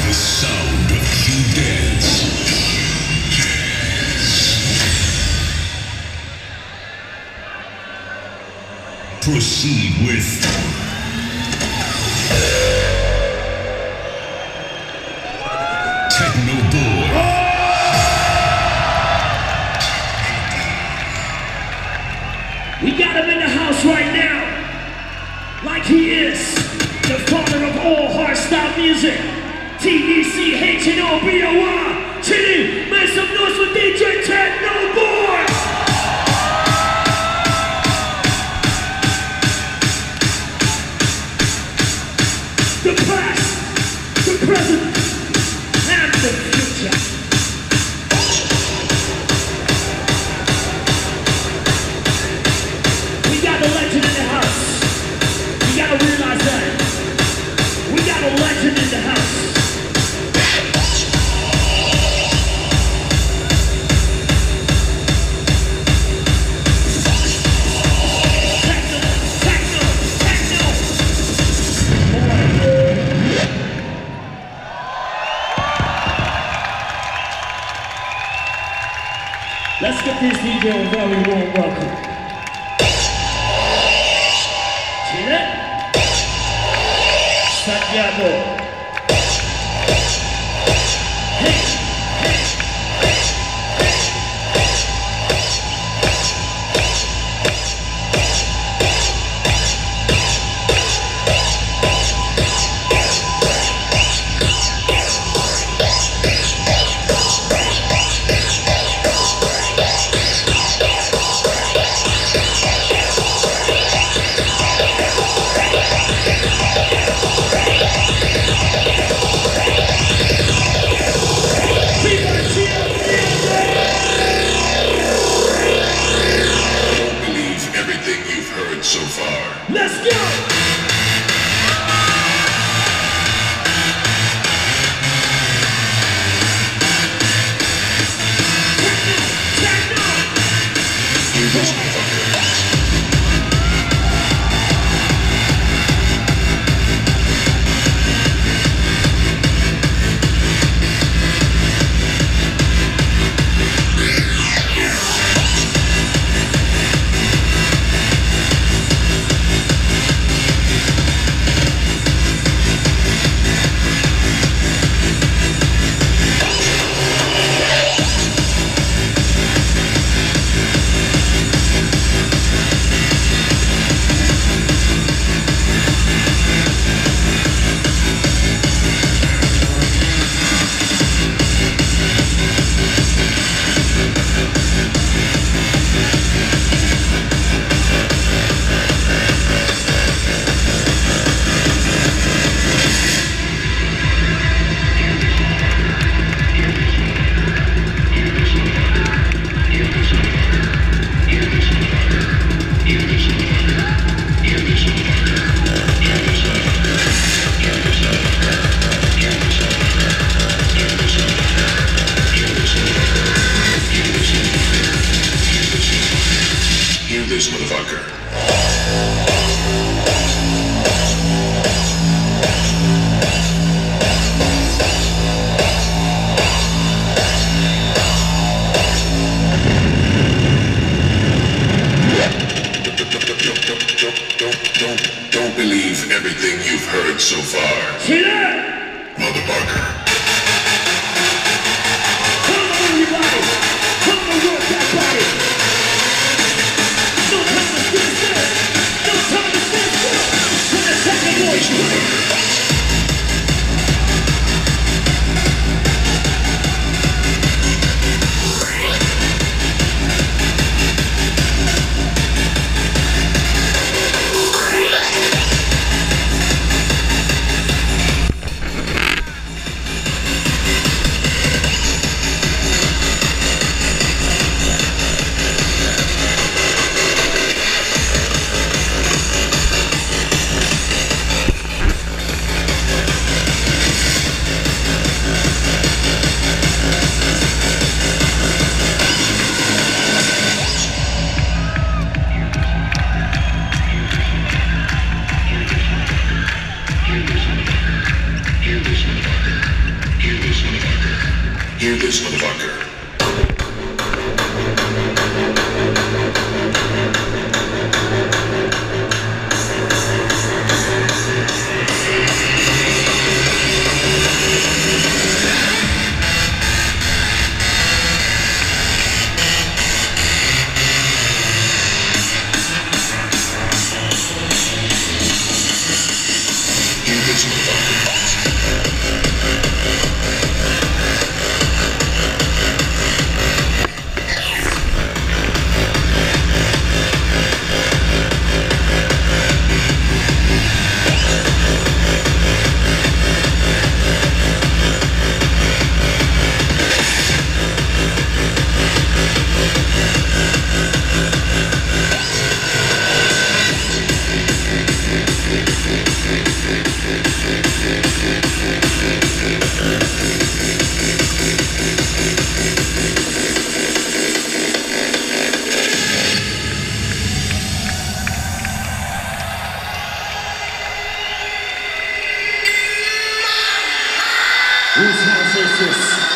The sound of Q-Dance. Proceed with Techno Boy. We got him in the house right now, like he is the father of all hardstyle music. TECHNOBOY. Chili, make some noise for DJ Techno Boy. The past, the present, and the future. We got a legend in the house. You gotta realize that. We got a legend in the house. Let's give this DJ a very warm welcome. Chile, Santiago. Hey, hey, Hear this, motherfucker. Hear this, motherfucker. Whose house is this?